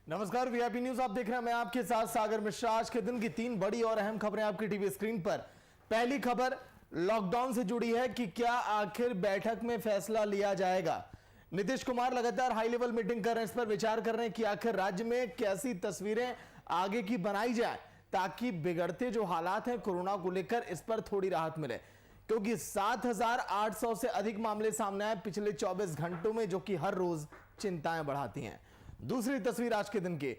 नमस्कार, VIP news आप देख रहे हैं। मैं आपके साथ सागर मिश्रा। आज के दिन की 3 बड़ी और अहम खबरें आपकी टीवी स्क्रीन पर। पहली खबर लॉकडाउन से जुड़ी है कि क्या आखिर बैठक में फैसला लिया जाएगा। नीतीश कुमार लगातार हाई लेवल मीटिंग कर रहे हैं, इस पर विचार कर रहे हैं कि आखिर राज्य में कैसी तस्वीरें आगे की बनाई जाए ताकि बिगड़ते जो हालात हैं कोरोना को लेकर, इस पर थोड़ी राहत मिले। क्योंकि 7,800 से अधिक मामले सामने आए पिछले 24 घंटों में, जो कि हर रोज चिंताएं बढ़ाती हैं। दूसरी तस्वीर आज के दिन की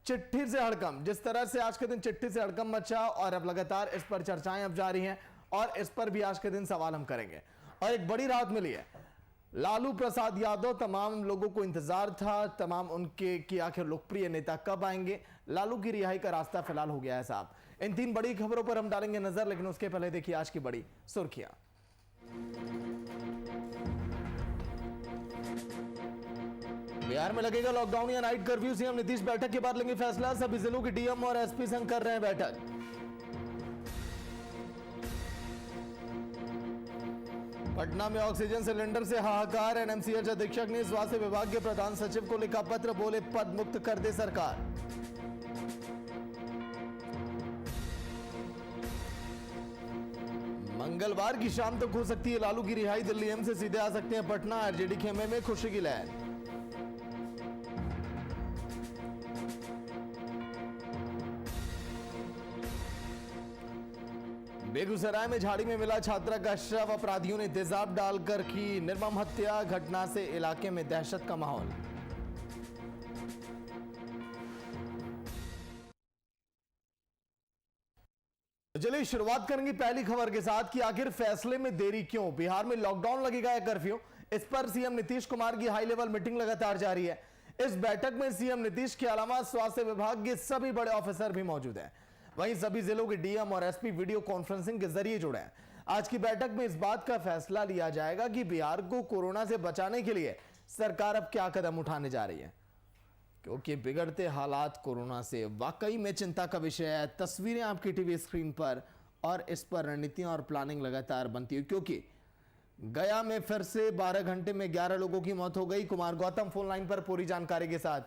चिट्ठी से हड़कंप। जिस तरह से आज के दिन चिट्ठी से हड़कंप मचा और अब लगातार इस पर चर्चाएं अब जारी हैं और इस पर भी आज के दिन सवाल हम करेंगे। और एक बड़ी राहत मिली है लालू प्रसाद यादव। तमाम लोगों को इंतजार था, तमाम उनके कि आखिर लोकप्रिय नेता कब आएंगे। लालू की रिहाई का रास्ता फिलहाल हो गया है साहब। इन 3 बड़ी खबरों पर हम डालेंगे नजर, लेकिन उसके पहले देखिए आज की बड़ी सुर्खियां। बिहार में लगेगा लॉकडाउन या नाइट कर्फ्यू। सीएम नीतीश बैठक के बाद लेंगे फैसला। सभी जिलों के डीएम और एसपी संग कर रहे हैं बैठक। पटना में ऑक्सीजन सिलेंडर से हाहाकार। एनएमसीएच अधीक्षक ने स्वास्थ्य विभाग के प्रधान सचिव को लिखा पत्र, बोले पद मुक्त कर दे सरकार। मंगलवार की शाम तक हो सकती है लालू की रिहाई। दिल्ली एम्स से सीधे आ सकते हैं पटना। आरजेडी खेमे में खुशी की लहर। बेगूसराय में झाड़ी में मिला छात्रा का शव। अपराधियों ने तेजाब डालकर की निर्मम हत्या। घटना से इलाके में दहशत का माहौल। चलिए शुरुआत करेंगे पहली खबर के साथ कि आखिर फैसले में देरी क्यों। बिहार में लॉकडाउन लगेगा या कर्फ्यू, इस पर सीएम नीतीश कुमार की हाई लेवल मीटिंग लगातार जारी है। इस बैठक में सीएम नीतीश के अलावा स्वास्थ्य विभाग के सभी बड़े ऑफिसर भी मौजूद हैं। वहीं सभी जिलों के डीएम और एसपी वीडियो कॉन्फ्रेंसिंग के जरिए जुड़े हैं। आज की बैठक में इस बात का फैसला लिया जाएगा कि बिहार को कोरोना से बचाने के लिए सरकार अब क्या कदम उठाने जा रही है, क्योंकि बिगड़ते हालात कोरोना से वाकई में चिंता का विषय है। तस्वीरें आपकी टीवी स्क्रीन पर और इस पर रणनीतियां और प्लानिंग लगातार बनती है, क्योंकि गया में फिर से 12 घंटे में 11 लोगों की मौत हो गई। कुमार गौतम फोन लाइन पर पूरी जानकारी के साथ।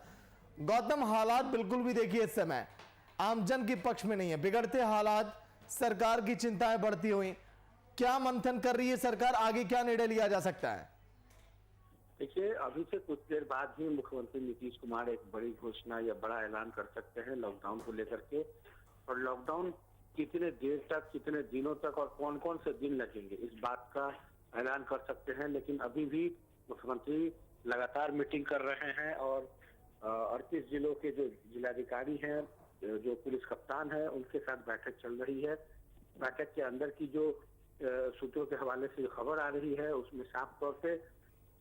गौतम, हालात बिल्कुल भी देखिए इस समय आमजन के पक्ष में नहीं है। बिगड़ते हालात, सरकार की चिंताएं बढ़ती हुई, क्या मंथन कर रही है सरकार, आगे क्या निर्णय लिया जा सकता है? देखिए, अभी से कुछ देर बाद ही मुख्यमंत्री नीतीश कुमार एक बड़ी घोषणा या बड़ा ऐलान कर सकते हैं लॉकडाउन को लेकर के। और लॉकडाउन कितने देर तक, कितने दिनों तक और कौन कौन से दिन लगेंगे, इस बात का ऐलान कर सकते हैं। लेकिन अभी भी मुख्यमंत्री लगातार मीटिंग कर रहे हैं और 38 जिलों के जो जिलाधिकारी हैं, जो पुलिस कप्तान है, उनके साथ बैठक चल रही है। बैठक के अंदर की जो सूत्रों के हवाले से खबर आ रही है, उसमें साफ तौर पे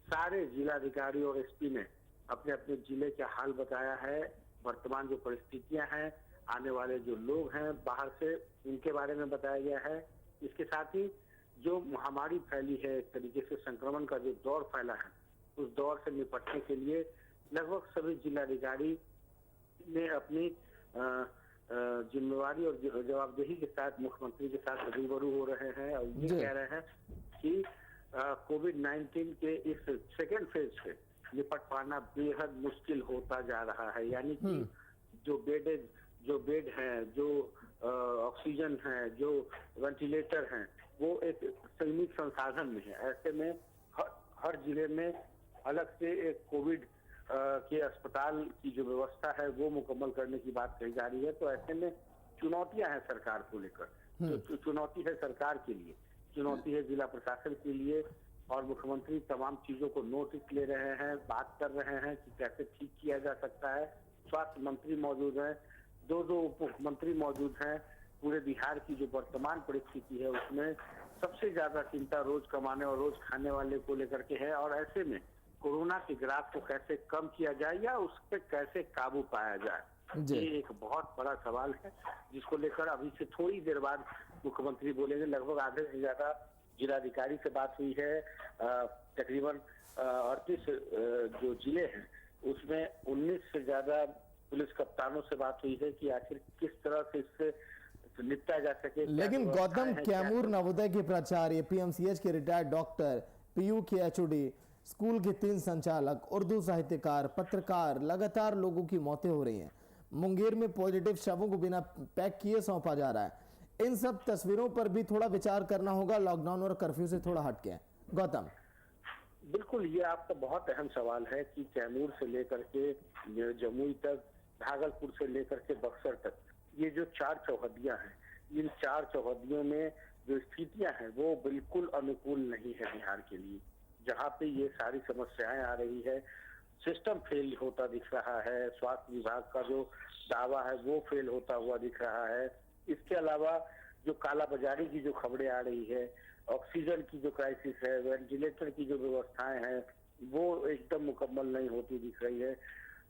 सारे जिलाधिकारी और एसपी ने अपने अपने जिले का हाल बताया है। वर्तमान जो परिस्थितियां हैं, आने वाले जो लोग हैं बाहर से, उनके बारे में बताया गया है। इसके साथ ही जो महामारी फैली है, एक तरीके से संक्रमण का जो दौर फैला है, उस दौर से निपटने के लिए लगभग सभी जिलाधिकारी ने अपनी जिम्मेवारी और जवाबदेही के साथ मुख्यमंत्री के साथ रूबरू हो रहे हैं और ये कह रहे हैं कि कोविड-19 के इस सेकेंड फेज से निपट पाना बेहद मुश्किल होता जा रहा है। यानी कि जो बेड हैं, जो ऑक्सीजन है, जो वेंटिलेटर हैं, वो एक सीमित संसाधन में है। ऐसे में हर जिले में अलग से एक कोविड के अस्पताल की जो व्यवस्था है वो मुकम्मल करने की बात कही जा रही है। तो ऐसे में चुनौतियां हैं सरकार को लेकर। तो चुनौती है सरकार के लिए, चुनौती है जिला प्रशासन के लिए, और मुख्यमंत्री तमाम चीजों को नोटिस ले रहे हैं, बात कर रहे हैं कि कैसे ठीक किया जा सकता है। स्वास्थ्य मंत्री मौजूद हैं, 2 उप मुख्यमंत्री मौजूद हैं। पूरे बिहार की जो वर्तमान परिस्थिति है उसमें सबसे ज्यादा चिंता रोज कमाने और रोज खाने वाले को लेकर के है। और ऐसे में कोरोना के ग्राफ को कैसे कम किया जाए या उस पर कैसे काबू पाया जाए, ये एक बहुत बड़ा सवाल है, जिसको लेकर अभी से थोड़ी देर बाद मुख्यमंत्री बोलेंगे। लगभग आधे से ज्यादा जिलाधिकारी से बात हुई है। तकरीबन 38 जो जिले हैं उसमें 19 से ज्यादा पुलिस कप्तानों से बात हुई है कि आखिर किस तरह से इससे निपटा जा सके। लेकिन गौतम, कैमूर नवोदय के प्राचार्य, पीएमसीएच के रिटायर्ड डॉक्टर, पीयू के एचओडी, स्कूल के 3 संचालक, उर्दू साहित्यकार, पत्रकार, लगातार लोगों की मौतें हो रही हैं। मुंगेर में पॉजिटिव शवों को बिना पैक किए सौंपा जा रहा है। इन सब तस्वीरों पर भी थोड़ा विचार करना होगा, लॉकडाउन और कर्फ्यू से थोड़ा हटके। गौतम, बिल्कुल, ये आपका बहुत अहम सवाल है कि कैमूर से लेकर के जमुई तक, भागलपुर से लेकर के बक्सर तक, ये जो 4 चौहदियां हैं, इन 4 चौहदियों में जो स्थितियां हैं वो बिल्कुल अनुकूल नहीं है बिहार के लिए। जहाँ पे ये सारी समस्याएं आ रही है, सिस्टम फेल होता दिख रहा है, स्वास्थ्य विभाग का जो दावा है वो फेल होता हुआ दिख रहा है। इसके अलावा जो कालाबाजारी की जो खबरें आ रही है, ऑक्सीजन की जो क्राइसिस है, वेंटिलेटर की जो व्यवस्थाएं हैं वो एकदम मुकम्मल नहीं होती दिख रही है।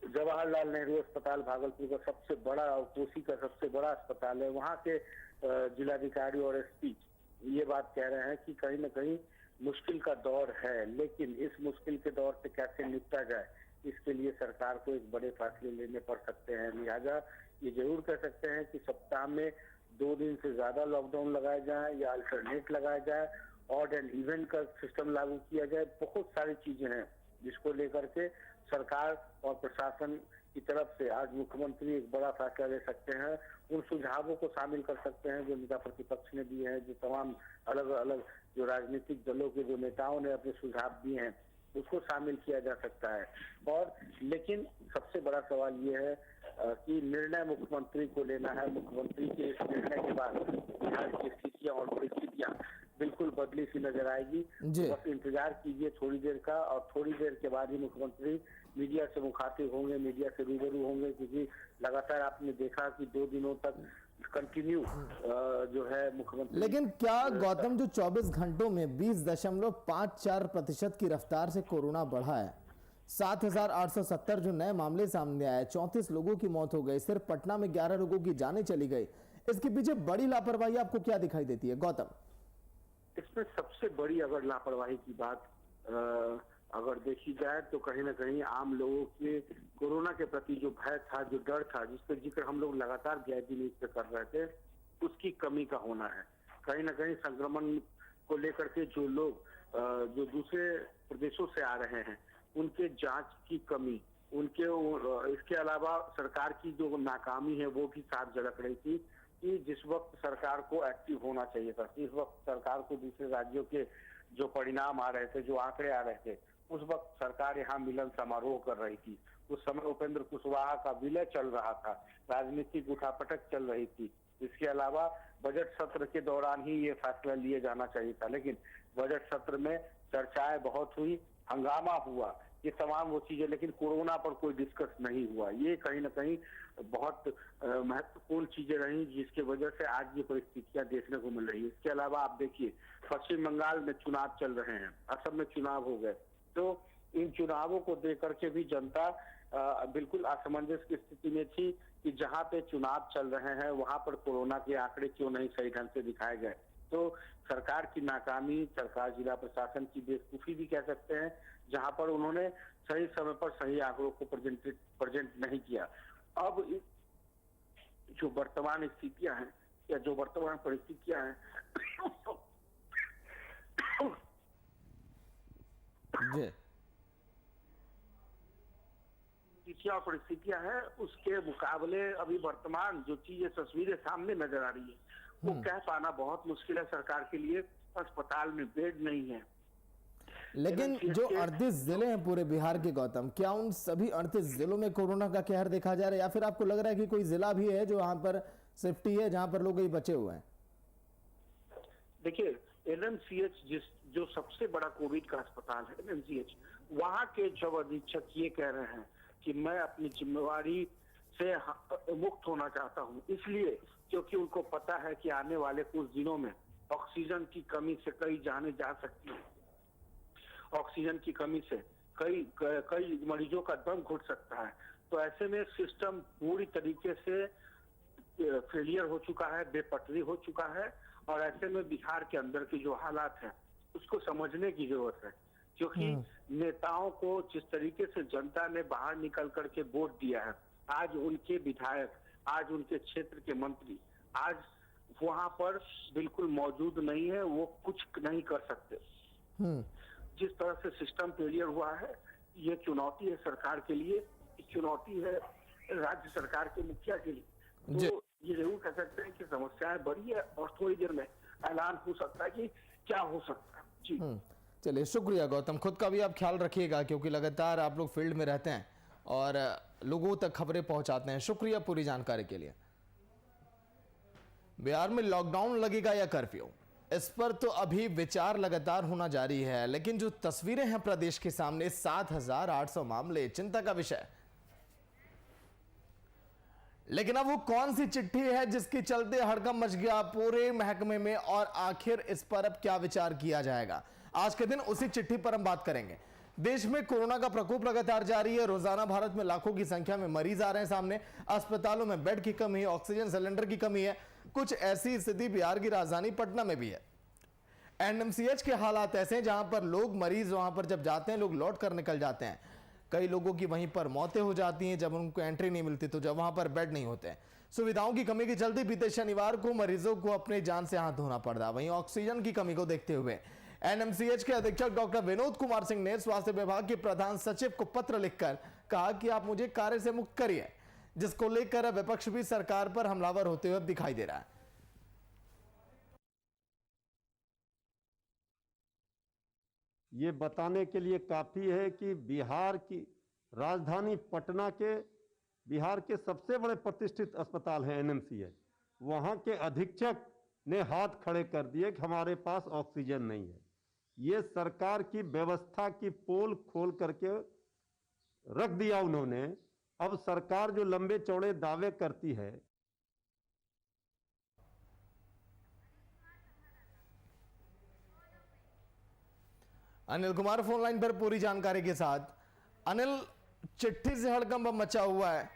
जवाहरलाल नेहरू अस्पताल भागलपुर का सबसे बड़ा और कोसी का सबसे बड़ा अस्पताल है, वहाँ के जिलाधिकारी और एसपी ये बात कह रहे हैं कि कहीं ना कहीं मुश्किल का दौर है, लेकिन इस मुश्किल के दौर से कैसे निपटा जाए इसके लिए सरकार को एक बड़े फैसले लेने पड़ सकते हैं। लिहाजा ये जरूर कह सकते हैं कि सप्ताह में 2 दिन से ज्यादा लॉकडाउन लगाया जाए या अल्टरनेट लगाया जाए, ऑड एंड इवन का सिस्टम लागू किया जाए। बहुत सारी चीजें हैं जिसको लेकर के सरकार और प्रशासन की तरफ से आज मुख्यमंत्री एक बड़ा फैसला ले सकते हैं। उन सुझावों को शामिल कर सकते हैं जो नेता प्रतिपक्ष ने दिए हैं, जो तमाम अलग अलग जो राजनीतिक दलों के जो नेताओं ने अपने सुझाव दिए हैं उसको शामिल किया जा सकता है। और लेकिन सबसे बड़ा सवाल ये है कि निर्णय मुख्यमंत्री को लेना है। मुख्यमंत्री के इस निर्णय के बाद बिहार की स्थितियां और परिस्थितियां बिल्कुल बदली सी नजर आएगी। बस इंतजार कीजिए थोड़ी देर का, और थोड़ी देर के बाद ही मुख्यमंत्री मीडिया से मुखातिब होंगे, मीडिया से रूबरू होंगे, क्योंकि लगातार आपने देखा कि 2 दिनों तक कंटिन्यू जो है मुख्यमंत्री। लेकिन क्या गौतम, जो 24 घंटों में 20.54% की रफ्तार से कोरोना बढ़ा है, 7,870 जो नए मामले सामने आए, 34 लोगों की मौत हो गई, सिर्फ पटना में 11 लोगों की जानें चली गई, इसके पीछे बड़ी लापरवाही आपको क्या दिखाई देती है गौतम? इसमें सबसे बड़ी अगर लापरवाही की बात अगर देखी जाए तो कहीं ना कहीं आम लोगों के कोरोना के प्रति जो भय था, जो डर था, जिसका जिक्र हम लोग लगातार गैदी न्यूज पे कर रहे थे, उसकी कमी का होना है। कहीं ना कहीं संक्रमण को लेकर के जो लोग जो दूसरे प्रदेशों से आ रहे हैं उनके जांच की कमी, उनके इसके अलावा सरकार की जो नाकामी है वो भी साफ झलक रही थी कि जिस वक्त सरकार को एक्टिव होना चाहिए था, जिस वक्त सरकार को दूसरे राज्यों के जो परिणाम आ रहे थे, जो आंकड़े आ रहे थे, उस वक्त सरकार यहाँ मिलन समारोह कर रही थी। उस समय उपेंद्र कुशवाहा का विलय चल रहा था, राजनीतिक उठापटक चल रही थी। इसके अलावा बजट सत्र के दौरान ही ये फैसला लिया जाना चाहिए था, लेकिन बजट सत्र में चर्चाएं बहुत हुई, हंगामा हुआ, ये तमाम वो चीजें, लेकिन कोरोना पर कोई डिस्कस नहीं हुआ। ये कहीं ना कहीं बहुत महत्वपूर्ण चीजें रही जिसकी वजह से आज ये परिस्थितियां देखने को मिल रही है। इसके अलावा आप देखिए पश्चिम बंगाल में चुनाव चल रहे हैं, असम में चुनाव हो गए, तो इन चुनावों को देख करके भी जनता बिल्कुल असमंजस की स्थिति में थी कि जहां पे चुनाव चल रहे हैं वहां पर कोरोना के आंकड़े क्यों नहीं सही ढंग से दिखाए गए। तो सरकार की नाकामी, सरकार जिला प्रशासन की बेवकूफी भी कह सकते हैं, जहां पर उन्होंने सही समय पर सही आंकड़ों को प्रेजेंट नहीं किया। अब जो वर्तमान स्थितियां हैं या जो वर्तमान परिस्थितियां हैं परिस्थितियां हैं उसके मुकाबले अभी वर्तमान जो चीजें तस्वीरें सामने नजर आ रही है वो कह पाना बहुत मुश्किल है सरकार के लिए। अस्पताल में बेड नहीं है। लेकिन जो 38 जिले हैं पूरे बिहार के गौतम, क्या उन सभी 38 जिलों में कोरोना का कहर देखा जा रहा है, या फिर आपको लग रहा है कि कोई जिला भी है जो वहां पर सेफ्टी है, जहां पर लोग कहीं बचे हुए हैं? देखिए एनएमसीएच जो सबसे बड़ा कोविड का अस्पताल है एनएमसीएच, वहां के जब अधीक्षक ये कह रहे हैं कि मैं अपनी जिम्मेवारी से मुक्त होना चाहता हूं, इसलिए क्योंकि उनको पता है कि आने वाले कुछ दिनों में ऑक्सीजन की कमी से कई जाने जा सकती है, ऑक्सीजन की कमी से कई मरीजों का दम घुट सकता है। तो ऐसे में सिस्टम पूरी तरीके से फेलियर हो चुका है, बेपटरी हो चुका है, और ऐसे में बिहार के अंदर की जो हालात है उसको समझने की जरूरत है, क्योंकि नेताओं को जिस तरीके से जनता ने बाहर निकल करके वोट दिया है, आज उनके विधायक, आज उनके क्षेत्र के मंत्री आज वहां पर बिल्कुल मौजूद नहीं है, वो कुछ नहीं कर सकते। जिस तरह से सिस्टम फेलियर हुआ है, ये चुनौती है सरकार के लिए, चुनौती है राज्य सरकार के मुखिया के लिए। तो ये जरूर कह सकते हैं कि समस्याएं बड़ी है और थोड़ी देर में ऐलान हो सकता है कि क्या हो सकता है। जी चलिए, शुक्रिया गौतम। खुद का भी आप ख्याल रखिएगा, क्योंकि लगातार आप लोग फील्ड में रहते हैं और लोगों तक खबरें पहुंचाते हैं। शुक्रिया पूरी जानकारी के लिए। बिहार में लॉकडाउन लगेगा या कर्फ्यू, इस पर तो अभी विचार लगातार होना जारी है, लेकिन जो तस्वीरें हैं प्रदेश के सामने, 7,800 मामले, चिंता का विषय। लेकिन अब वो कौन सी चिट्ठी है जिसके चलते हड़कंप मच गया पूरे महकमे में, और आखिर इस पर अब क्या विचार किया जाएगा? आज के दिन उसी चिट्ठी पर हम बात करेंगे। देश में कोरोना का प्रकोप लगातार जारी है। रोजाना भारत में लाखों की संख्या में मरीज आ रहे हैं सामने। अस्पतालों में बेड की कमी है, ऑक्सीजन सिलेंडर की कमी है। कुछ ऐसी स्थिति बिहार की राजधानी पटना में भी है। एनएमसीएच के हालात ऐसे हैं जहां पर लोग, मरीज वहां पर जब जाते हैं, लोग लौट कर निकल जाते हैं। कई लोगों की वहीं पर मौतें हो जाती हैं जब उनको एंट्री नहीं मिलती, तो जब वहां पर बेड नहीं होते हैं। सुविधाओं की कमी के चलते बीते शनिवार को मरीजों को अपने जान से हाथ धोना पड़ा। वहीं ऑक्सीजन की कमी को देखते हुए एनएमसीएच के अधीक्षक डॉक्टर विनोद कुमार सिंह ने स्वास्थ्य विभाग के प्रधान सचिव को पत्र लिखकर कहा कि आप मुझे कार्य से मुक्त करिए, जिसको लेकर विपक्ष भी सरकार पर हमलावर होते हुए दिखाई दे रहा है। ये बताने के लिए काफी है कि बिहार की राजधानी पटना के, बिहार के सबसे बड़े प्रतिष्ठित अस्पताल है एनएमसीएच, वहां के अधीक्षक ने हाथ खड़े कर दिए कि हमारे पास ऑक्सीजन नहीं है। ये सरकार की व्यवस्था की पोल खोल करके रख दिया उन्होंने। अब सरकार जो लंबे चौड़े दावे करती है, अनिल कुमार फोन लाइन पर पूरी जानकारी के साथ। अनिल, चिट्ठी से हड़कंप मचा हुआ है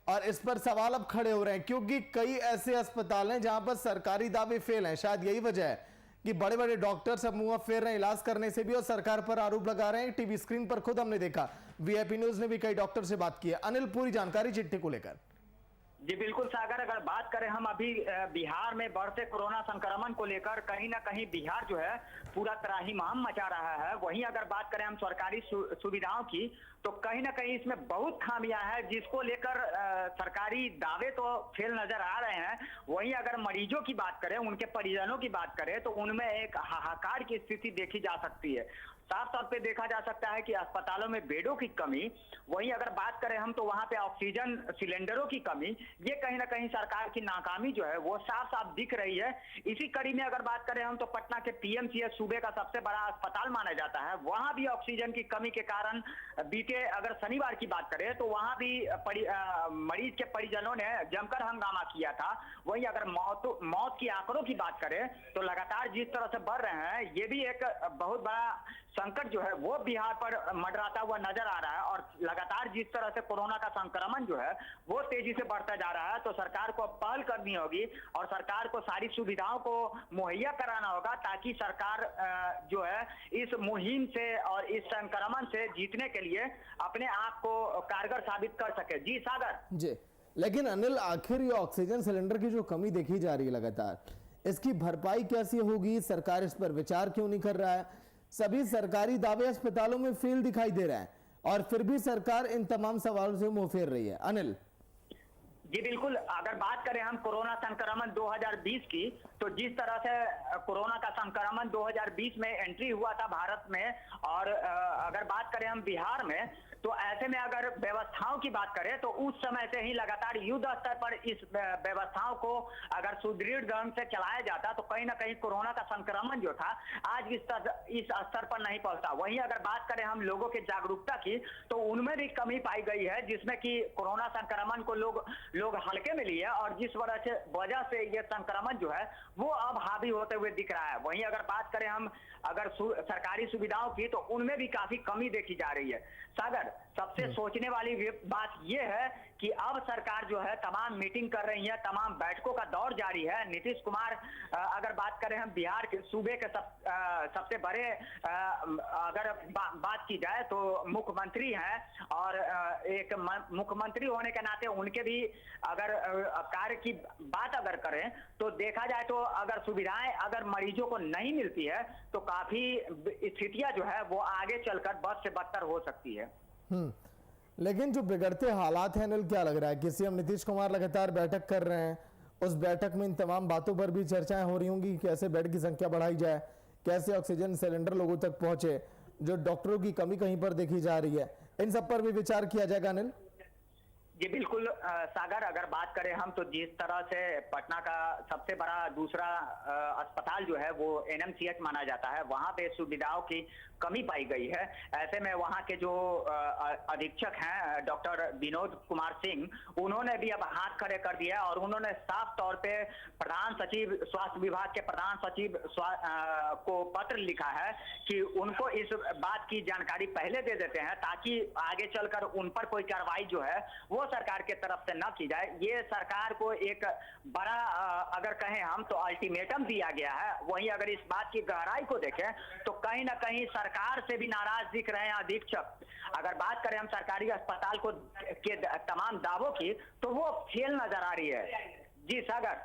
और इस पर सवाल अब खड़े हो रहे हैं, क्योंकि कई ऐसे अस्पताल हैं जहां पर सरकारी दावे फेल हैं। शायद यही वजह है कि बड़े बड़े डॉक्टर सब मुंह फेर रहे हैं इलाज करने से भी और सरकार पर आरोप लगा रहे हैं। टीवी स्क्रीन पर खुद हमने देखा, वीआईपी न्यूज ने भी कई डॉक्टर से बात की है। अनिल, पूरी जानकारी चिट्ठी को लेकर। जी बिल्कुल सागर, अगर बात करें हम अभी बिहार में बढ़ते कोरोना संक्रमण को लेकर कहीं ना कहीं बिहार जो है पूरा त्राहिमाम मचा रहा है। वहीं अगर बात करें हम सरकारी सुविधाओं की, तो कहीं ना कहीं इसमें बहुत खामियां हैं, जिसको लेकर सरकारी दावे तो फेल नजर आ रहे हैं। वहीं अगर मरीजों की बात करें, उनके परिजनों की बात करें, तो उनमें एक हाहाकार की स्थिति देखी जा सकती है। साफ तौर पे देखा जा सकता है कि अस्पतालों में बेडों की कमी, वहीं अगर बात करें हम तो वहां पे ऑक्सीजन सिलेंडरों की कमी, ये कहीं ना कहीं सरकार की नाकामी जो है वो साफ साफ दिख रही है। इसी कड़ी में अगर बात करें हम तो पटना के पीएमसीएच सूबे का सबसे बड़ा अस्पताल माना जाता है। वहां भी ऑक्सीजन की कमी के कारण बीते अगर शनिवार की बात करें तो वहां भी मरीज के परिजनों ने जमकर हंगामा किया था। वहीं अगर मौत की आंकड़ों की बात करें तो लगातार जिस तरह से बढ़ रहे हैं, ये भी एक बहुत बड़ा संकट जो है वो बिहार पर मंडराता हुआ नजर आ रहा है। और लगातार जिस तरह से कोरोना का संक्रमण जो है वो तेजी से बढ़ता जा रहा है, तो सरकार को पहल करनी होगी और सरकार को सारी सुविधाओं को मुहैया कराना होगा, ताकि सरकार जो है इस मुहिम से और इस संक्रमण से जीतने के लिए अपने आप को कारगर साबित कर सके। जी सागर जी, लेकिन अनिल, आखिर ये ऑक्सीजन सिलेंडर की जो कमी देखी जा रही है लगातार, इसकी भरपाई कैसे होगी? सरकार इस पर विचार क्यों नहीं कर रहा है? सभी सरकारी दावे अस्पतालों में फेल दिखाई दे रहा है और फिर भी सरकार इन तमाम सवालों से मुंह फेर रही है। अनिल जी बिल्कुल, अगर बात करें हम कोरोना संक्रमण 2020 की, तो जिस तरह से कोरोना का संक्रमण 2020 में एंट्री हुआ था भारत में, और अगर बात करें हम बिहार में, तो ऐसे में अगर व्यवस्थाओं की बात करें तो उस समय से ही लगातार युद्ध स्तर पर इस व्यवस्थाओं को अगर सुदृढ़ ढंग से चलाया जाता तो कहीं ना कहीं कोरोना का संक्रमण जो था आज इस स्तर पर नहीं पहुंचता। वहीं अगर बात करें हम लोगों की जागरूकता की, तो उनमें भी कमी पाई गई है, जिसमें कि कोरोना संक्रमण को लोग हल्के में लिए और जिस वजह से ये संक्रमण जो है वो अब हावी होते हुए दिख रहा है। वहीं अगर बात करें हम अगर सरकारी सुविधाओं की, तो उनमें भी काफी कमी देखी जा रही है। सागर, सबसे सोचने वाली बात यह है कि अब सरकार जो है तमाम मीटिंग कर रही है, तमाम बैठकों का दौर जारी है। नीतीश कुमार अगर बात करें हम बिहार के सूबे के सबसे बड़े अगर बात की जाए तो मुख्यमंत्री हैं, और एक मुख्यमंत्री होने के नाते उनके भी अगर कार्य की बात अगर करें तो देखा जाए तो अगर सुविधाएं अगर मरीजों को नहीं मिलती है तो काफी स्थितियां जो है वो आगे चलकर बद से बदतर हो सकती है। लेकिन जो बिगड़ते हालात हैं अनिल, क्या लग रहा है कि सीएम नीतीश कुमार लगातार बैठक कर रहे हैं, उस बैठक में इन तमाम बातों पर भी चर्चाएं हो रही होंगी, कैसे बेड की संख्या बढ़ाई जाए, कैसे ऑक्सीजन सिलेंडर लोगों तक पहुंचे, जो डॉक्टरों की कमी कहीं पर देखी जा रही है, इन सब पर भी विचार किया जाएगा अनिल? जी बिल्कुल सागर, अगर बात करें हम तो जिस तरह से पटना का सबसे बड़ा दूसरा अस्पताल जो है वो एनएमसीएच माना जाता है, वहां पे सुविधाओं की कमी पाई गई है। ऐसे में वहां के जो अधीक्षक हैं डॉक्टर विनोद कुमार सिंह, उन्होंने भी अब हाथ खड़े कर दिया और उन्होंने साफ तौर पे प्रधान सचिव स्वास्थ्य विभाग के प्रधान सचिव को पत्र लिखा है कि उनको इस बात की जानकारी पहले दे देते हैं ताकि आगे चलकर उन पर कोई कार्रवाई जो है वो सरकार के तरफ से न की जाए। ये सरकार को एक बड़ा अगर कहें हम तो अल्टीमेटम दिया गया है। वहीं अगर इस बात की गहराई को देखें तो कहीं ना कहीं सरकार से भी नाराज दिख रहे हैं अधीक्षक। अगर बात करें हम सरकारी अस्पताल को के तमाम दावों की तो वो फेल नजर आ रही है। जी सागर।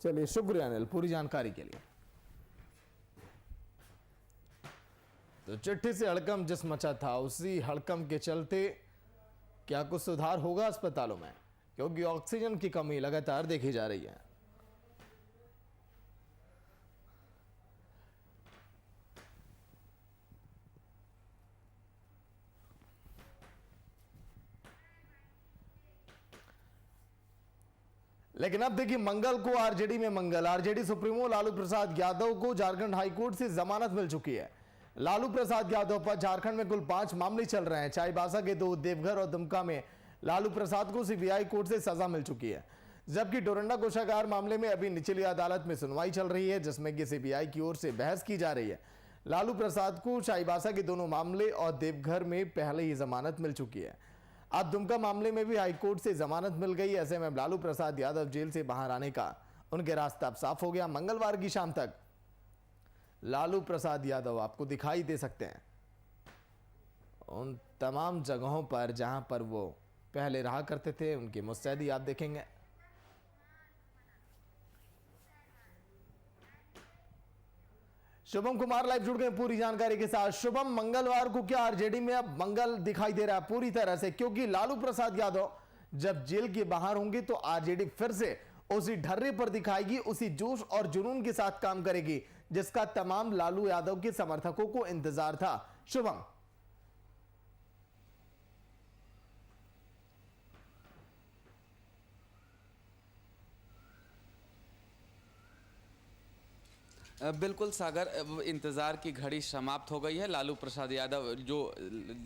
चलिए, शुक्रिया अनिल पूरी जानकारी के लिए। तो चिट्ठी से हड़कंप जिस मचा था, उसी हड़कंप के चलते क्या कुछ सुधार होगा अस्पतालों में, क्योंकि ऑक्सीजन की कमी लगातार देखी जा रही है। लेकिन अब देखिए, मंगल को आरजेडी में मंगल। आरजेडी सुप्रीमो लालू प्रसाद यादव को झारखंड हाईकोर्ट से जमानत मिल चुकी है। लालू प्रसाद यादव पर झारखंड में कुल 5 मामले चल रहे हैं। चाईबासा के 2, देवघर और दुमका में लालू प्रसाद को सीबीआई कोर्ट से सजा मिल चुकी है, जबकि डोरंडा कोषागार मामले में अभी निचली अदालत में सुनवाई चल रही है, जिसमें कि सीबीआई की ओर से बहस की जा रही है। लालू प्रसाद को चाईबासा के दोनों मामले और देवघर में पहले ही जमानत मिल चुकी है। अब दुमका मामले में भी हाईकोर्ट से जमानत मिल गई। ऐसे में लालू प्रसाद यादव जेल से बाहर आने का उनके रास्ता अब साफ हो गया। मंगलवार की शाम तक लालू प्रसाद यादव आपको दिखाई दे सकते हैं उन तमाम जगहों पर जहां पर वो पहले रहा करते थे। उनकी मुस्तैदी आप देखेंगे। शुभम कुमार लाइव जुड़ गए पूरी जानकारी के साथ। शुभम, मंगलवार को क्या आरजेडी में अब मंगल दिखाई दे रहा है पूरी तरह से, क्योंकि लालू प्रसाद यादव जब जेल के बाहर होंगे तो आरजेडी फिर से उसी ढर्रे पर दिखाएगी, उसी जोश और जुनून के साथ काम करेगी जिसका तमाम लालू यादव के समर्थकों को इंतजार था। शुभम। बिल्कुल सागर, इंतज़ार की घड़ी समाप्त हो गई है। लालू प्रसाद यादव जो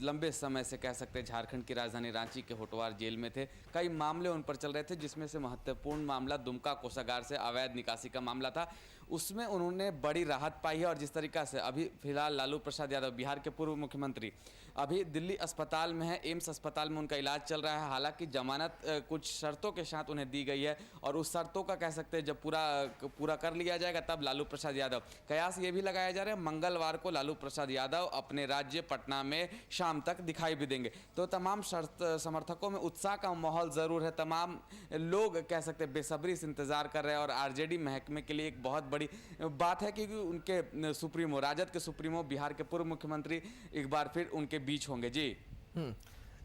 लंबे समय से कह सकते हैं झारखंड की राजधानी रांची के होटवार जेल में थे, कई मामले उन पर चल रहे थे, जिसमें से महत्वपूर्ण मामला दुमका कोषागार से अवैध निकासी का मामला था। उसमें उन्होंने बड़ी राहत पाई है और जिस तरीका से अभी फिलहाल लालू प्रसाद यादव बिहार के पूर्व मुख्यमंत्री अभी दिल्ली अस्पताल में है, एम्स अस्पताल में उनका इलाज चल रहा है। हालांकि जमानत कुछ शर्तों के साथ उन्हें दी गई है और उस शर्तों का कह सकते हैं जब पूरा कर लिया जाएगा तब लालू प्रसाद यादव, कयास ये भी लगाया जा रहा है मंगलवार को लालू प्रसाद यादव अपने राज्य पटना में शाम तक दिखाई भी देंगे। तो तमाम समर्थकों में उत्साह का माहौल जरूर है। तमाम लोग कह सकते हैं बेसब्री से इंतजार कर रहे हैं और आरजेडी महकमे के लिए एक बहुत बड़ी बात है कि उनके सुप्रीमो, राजद के सुप्रीमो, बिहार के पूर्व मुख्यमंत्री एक बार फिर उनके बीच होंगे। जी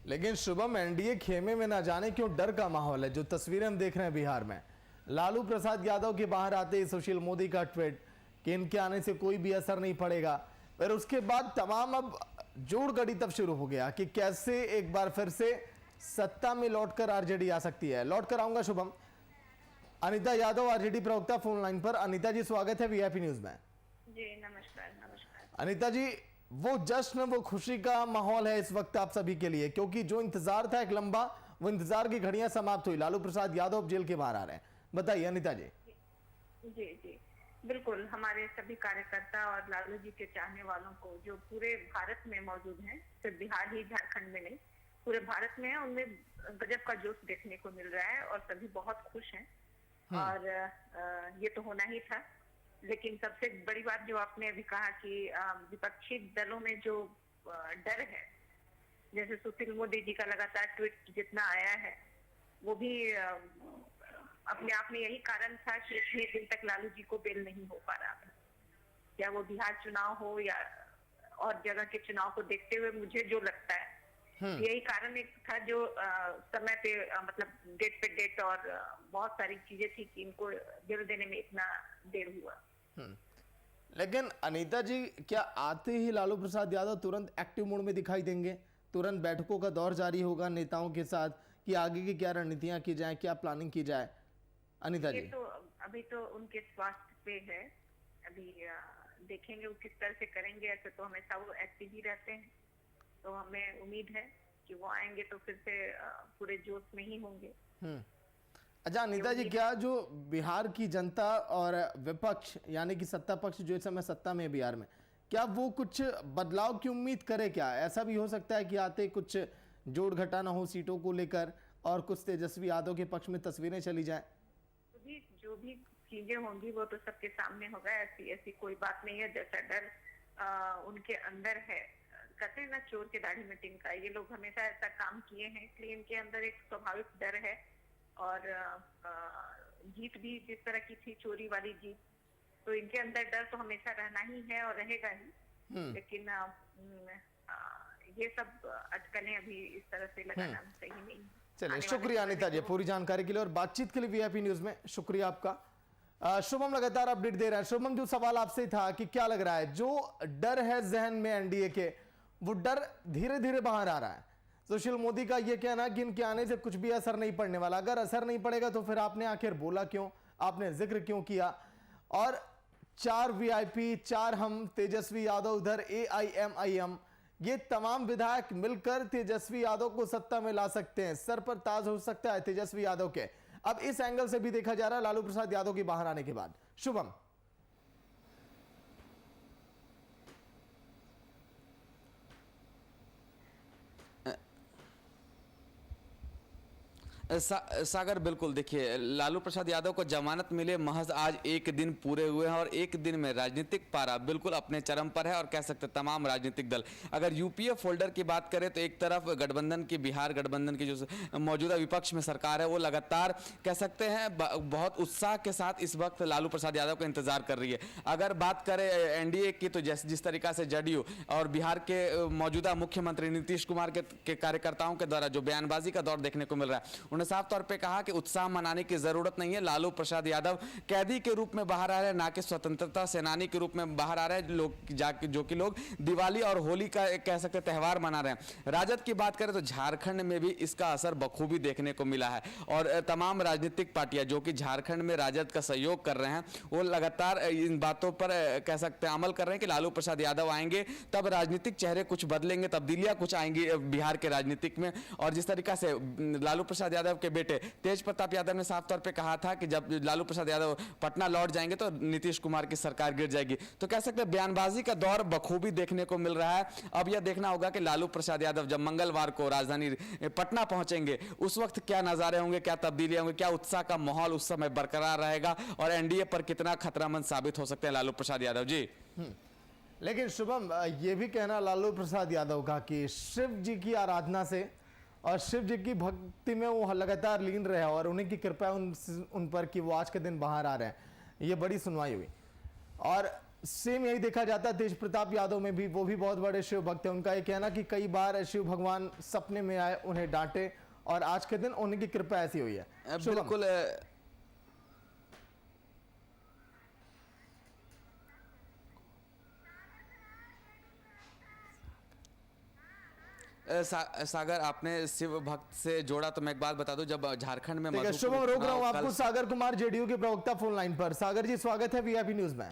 लेकिन शुभम, एनडीए खेमे में ना जाने क्यों डर का माहौल है। जो तस्वीरें हम देख रहे हैं बिहार में, लालू प्रसाद यादव के बाहर आते ही सुशील मोदी का ट्वीट कि इनके आने से कोई भी असर नहीं पड़ेगा, फिर उसके बाद तमाम अब जोड़ गड़ी तब शुरू हो गया कि कैसे एक बार फिर से सत्ता में लौटकर आरजेडी आ सकती है। लौट कर आऊंगा शुभम। अनीता यादव आरजेडी प्रवक्ता फोन लाइन पर। अनीता जी, स्वागत है वीआईपी न्यूज में। जी नमस्कार। नमस्कार अनीता जी, वो जश्न, वो खुशी का माहौल है इस वक्त आप सभी के लिए, क्योंकि जो इंतजार था एक लंबा, वो इंतजार की घड़ियां समाप्त हुई। लालू प्रसाद यादव जेल के बाहर आ रहे हैं, बताइए अनीता जी। जी जी बिल्कुल, हमारे सभी कार्यकर्ता और लालू जी के चाहने वालों को जो पूरे भारत में मौजूद हैं, सिर्फ बिहार ही झारखंड में नहीं, पूरे भारत में है, उनमें गजब का जोश देखने को मिल रहा है और सभी बहुत खुश हैं। और ये तो होना ही था। लेकिन सबसे बड़ी बात जो आपने अभी कहा कि विपक्षी दलों में जो डर है, जैसे सुशील मोदी जी का लगातार ट्वीट जितना आया है, वो भी अपने आप में यही कारण था कि इतने दिन तक लालू जी को बेल नहीं हो पा रहा था। क्या वो बिहार चुनाव हो या और जगह के चुनाव को देखते हुए मुझे जो लगता है यही कारण एक था जो समय पे मतलब डेट पे डेट और बहुत सारी चीजें थी कि इनको बेल देने में इतना देर हुआ। लेकिन अनीता जी, क्या आते ही लालू प्रसाद यादव तुरंत एक्टिव मोड में दिखाई देंगे? तुरंत बैठकों का दौर जारी होगा नेताओं के साथ कि आगे की क्या रणनीतियां की जाए, क्या प्लानिंग की जाए? अनीता जी, ये तो अभी तो उनके स्वास्थ्य पे है, अभी देखेंगे वो किस तरह से करेंगे। ऐसे तो हमेशा वो एक्टिव ही रहते हैं, तो हमें उम्मीद है कि वो आएंगे तो फिर से पूरे जोश में ही होंगे। अच्छा अनीता जी, क्या जो बिहार की जनता और विपक्ष यानी कि सत्ता पक्ष जो इस समय सत्ता में है बिहार में, क्या वो कुछ बदलाव की उम्मीद करे? क्या ऐसा भी हो सकता है कि आते कुछ जोड़ घटाना हो सीटों को लेकर और कुछ तेजस्वी यादव के पक्ष में तस्वीरें चली जाए? जो भी चीजें होंगी वो तो सबके सामने होगा। ऐसी कोई बात नहीं है। जैसा डर उनके अंदर है, कहते हैं ना चोर के दाढ़ी में तिनका, ये लोग हमेशा ऐसा काम किए हैं, इसलिए इनके अंदर एक स्वाभाविक डर है। और जीत भी जिस तरह की थी, चोरी वाली जीत, तो इनके अंदर डर तो हमेशा रहना ही है और रहेगा ही। लेकिन ये सब अटकलें अभी इस तरह से लगाना सही नहीं है। चलिए, शुक्रिया अनीता जी पूरी जानकारी के लिए और बातचीत के लिए वीआईपी न्यूज में शुक्रिया आपका। शुभम लगातार अपडेट दे रहा है। शुभम, जो सवाल आपसे था कि क्या लग रहा है, जो डर है जहन में एनडीए के, वो डर धीरे धीरे बाहर आ रहा है। सुशील मोदी का यह कहना कि इनके आने से कुछ भी असर नहीं पड़ने वाला। अगर असर नहीं पड़ेगा तो फिर आपने आखिर बोला क्यों, आपने जिक्र क्यों किया? और 4 वीआईपी, 4 हम, तेजस्वी यादव उधर, AIMIM, ये तमाम विधायक मिलकर तेजस्वी यादव को सत्ता में ला सकते हैं, सर पर ताज हो सकता है तेजस्वी यादव के। अब इस एंगल से भी देखा जा रहा है लालू प्रसाद यादव के बाहर आने के बाद। शुभम, सागर, बिल्कुल देखिए, लालू प्रसाद यादव को जमानत मिले महज आज 1 दिन पूरे हुए हैं और 1 दिन में राजनीतिक पारा बिल्कुल अपने चरम पर है। और कह सकते हैं तमाम राजनीतिक दल, अगर यूपीए फोल्डर की बात करें तो एक तरफ गठबंधन की, बिहार गठबंधन की जो मौजूदा विपक्ष में सरकार है, वो लगातार कह सकते हैं बहुत उत्साह के साथ इस वक्त लालू प्रसाद यादव का इंतजार कर रही है। अगर बात करें एनडीए की तो जिस तरीका से जदयू और बिहार के मौजूदा मुख्यमंत्री नीतीश कुमार के कार्यकर्ताओं के द्वारा जो बयानबाजी का दौर देखने को मिल रहा है, उन्होंने साफ तौर पे कहा कि उत्साह मनाने की जरूरत नहीं है। लालू प्रसाद यादव कैदी के रूप में बाहर आ रहे हैं, ना कि स्वतंत्रता सेनानी के रूप में बाहर आ रहे हैं लोग, जो कि लोग दिवाली और होली का कह सकते त्यौहार मना रहे हैं। राजद की बात करें तो झारखंड में भी इसका असर बखूबी देखने को मिला है और तमाम राजनीतिक पार्टियां जो कि झारखंड में राजद का सहयोग कर रहे हैं, वो लगातार इन बातों पर कह सकते हैं अमल कर रहे हैं कि लालू प्रसाद यादव आएंगे तब राजनीतिक चेहरे कुछ बदलेंगे, तब्दीलियां कुछ आएंगी बिहार के राजनीतिक में। और जिस तरीका से लालू प्रसाद यादव के बेटे तेज प्रताप यादव ने साफ तौर पे कहा था कि जब लालू प्रसाद यादव पटना लौट जाएंगे तो नीतीश कुमार की सरकार गिर जाएगी, तो कह सकते हैं बयानबाजी का दौर बखूबी देखने को मिल रहा है। अब यह देखना होगा कि लालू प्रसाद यादव जब मंगलवार को राजधानी पटना पहुंचेंगे उस वक्त क्या नजारे होंगे, क्या तब्दीलियां होंगी, क्या उत्साह का माहौल उस समय बरकरार रहेगा और एनडीए पर कितना खतरामंद साबित हो सकते हैं लालू प्रसाद यादव जी। लेकिन शुभम, ये भी कहना लालू प्रसाद यादव का कि शिव जी की आराधना से और शिव जी की भक्ति में वो लगातार लीन रहे और उन्हीं की कृपा उन पर कि वो आज के दिन बाहर आ रहे हैं, ये बड़ी सुनवाई हुई। और सेम यही देखा जाता है तेज प्रताप यादव में भी, वो भी बहुत बड़े शिव भक्त हैं। उनका ये कहना कि कई बार शिव भगवान सपने में आए, उन्हें डांटे और आज के दिन उन्हीं की कृपा ऐसी हुई है। बिल्कुल सागर, आपने शिव भक्त से जोड़ा तो मैं एक बात बता दूं, जब झारखंड में शुभम, रोक रहा हूं आपको। सागर कुमार जेडीयू के प्रवक्ता फोन लाइन पर। सागर जी, स्वागत है वीआईपी न्यूज में।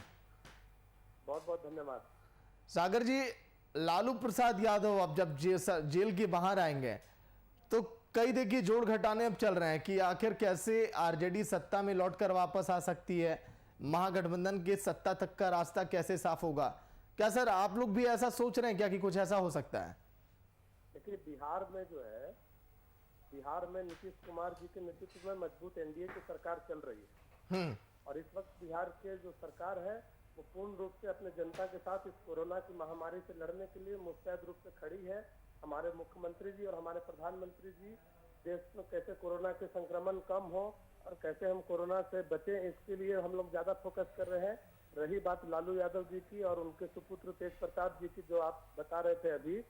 बहुत बहुत धन्यवाद। सागर जी, लालू प्रसाद यादव अब जब जेल के बाहर आएंगे तो कई देखिए जोड़ घटाने अब चल रहे हैं कि आखिर कैसे आरजेडी सत्ता में लौटकर वापस आ सकती है, महागठबंधन के सत्ता तक का रास्ता कैसे साफ होगा। क्या सर आप लोग भी ऐसा सोच रहे हैं क्या कि कुछ ऐसा हो सकता है? देखिए बिहार में जो है, बिहार में नीतीश कुमार जी के नेतृत्व में मजबूत एनडीए की सरकार चल रही है और इस वक्त बिहार के जो सरकार है वो पूर्ण रूप से अपने जनता के साथ इस कोरोना की महामारी से लड़ने के लिए मुस्तैद रूप से खड़ी है। हमारे मुख्यमंत्री जी और हमारे प्रधानमंत्री जी देश में कैसे कोरोना के संक्रमण कम हो और कैसे हम कोरोना से बचें, इसके लिए हम लोग ज्यादा फोकस कर रहे हैं। रही बात लालू यादव जी की और उनके सुपुत्र तेज प्रताप जी की, जो आप बता रहे थे अभी,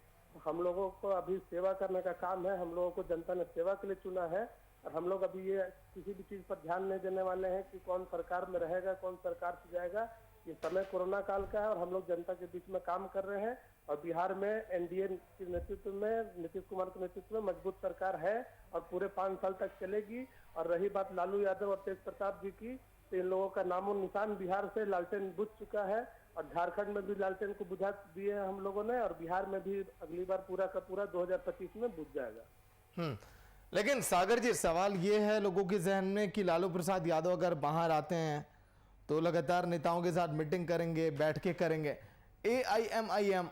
हम लोगों को अभी सेवा करने का काम है। हम लोगों को जनता ने सेवा के लिए चुना है और हम लोग अभी ये किसी भी चीज पर ध्यान नहीं देने वाले हैं कि कौन सरकार में रहेगा, कौन सरकार से जाएगा। ये समय कोरोना काल का है और हम लोग जनता के बीच में काम कर रहे हैं और बिहार में एनडीए के नेतृत्व में, नीतीश कुमार के नेतृत्व में मजबूत सरकार है और पूरे 5 साल तक चलेगी। और रही बात लालू यादव और तेज प्रताप जी की, तो इन लोगों का नामो निशान बिहार से लालटेन बुझ चुका है और झारखंड में भी लालटेन को बुझा दिए हैं हम लोगों ने और बिहार में भी अगली बार पूरा का पूरा 2025 में बुझ जाएगा। लेकिन सागर जी, सवाल ये है लोगों के जहन में कि लालू प्रसाद यादव अगर बाहर आते हैं तो लगातार नेताओं के साथ मीटिंग करेंगे, बैठकें करेंगे। AIMIM,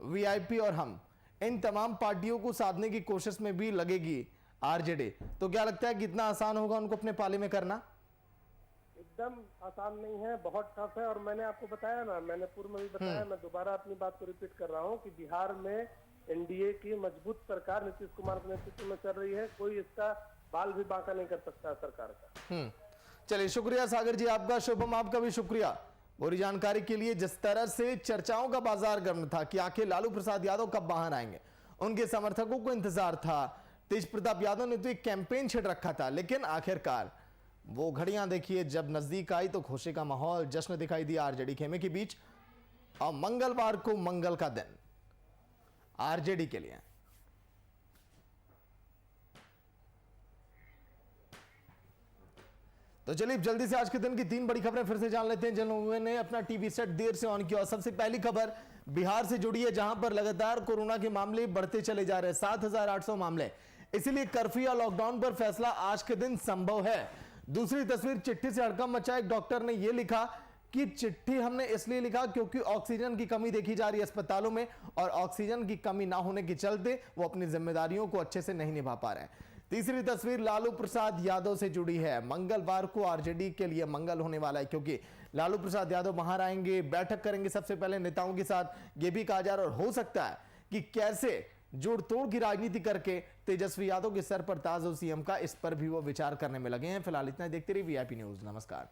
VIP और हम, इन तमाम पार्टियों को साधने की कोशिश में भी लगेगी RJD। तो क्या लगता है कितना आसान होगा उनको अपने पाले में करना? एकदम आसान नहीं है, बहुत टफ है। और मैंने आपको बताया ना, मैंने पूर्व में भी बताया, मैं दोबारा अपनी बात को रिपीट कर रहा हूँ कि बिहार में एनडीए की मजबूत सरकार नीतीश कुमार के नेतृत्व में चल रही है। कोई इसका बाल भी बांका नहीं कर सकता सरकार का। चलिए, शुक्रिया सागर जी आपका। शुभम, आपका भी शुक्रिया पूरी जानकारी के लिए। जिस तरह से चर्चाओं का बाजार गर्म था कि आखिर लालू प्रसाद यादव कब बाहर आएंगे, उनके समर्थकों को इंतजार था। तेज प्रताप यादव ने तो एक कैंपेन छिड़ रखा था, लेकिन आखिरकार वो घड़ियां देखिए जब नजदीक आई तो खुशी का माहौल, जश्न दिखाई दिया आरजेडी खेमे के बीच। और मंगलवार को मंगल का दिन आरजेडी के लिए। तो चलिए जल्दी से आज के दिन की 3 बड़ी खबरें फिर से जान लेते हैं जिन लोगों ने अपना टीवी सेट देर से ऑन किया। सबसे पहली खबर बिहार से जुड़ी है, जहां पर लगातार कोरोना के मामले बढ़ते चले जा रहे हैं, 7,800 मामले। इसीलिए कर्फ्यू या लॉकडाउन पर फैसला आज के दिन संभव है। दूसरी तस्वीर चिट्ठी से हड़कंप मचा। एक डॉक्टर ने यह लिखा कि चिट्ठी हमने इसलिए लिखा क्योंकि ऑक्सीजन की कमी देखी जा रही है अस्पतालों में और ऑक्सीजन की कमी ना होने के चलते वो अपनी जिम्मेदारियों को अच्छे से नहीं निभा पा रहे हैं। तीसरी तस्वीर लालू प्रसाद यादव से जुड़ी है। मंगलवार को आरजेडी के लिए मंगल होने वाला है क्योंकि लालू प्रसाद यादव बाहर आएंगे, बैठक करेंगे सबसे पहले नेताओं के साथ, ये भी कहा जा रहा है। और हो सकता है कि कैसे जोड़ तोड़ की राजनीति करके तेजस्वी यादव के सर पर ताज हो सीएम का, इस पर भी वो विचार करने में लगे हैं। फिलहाल इतना, देखते रहिए VIP न्यूज। नमस्कार।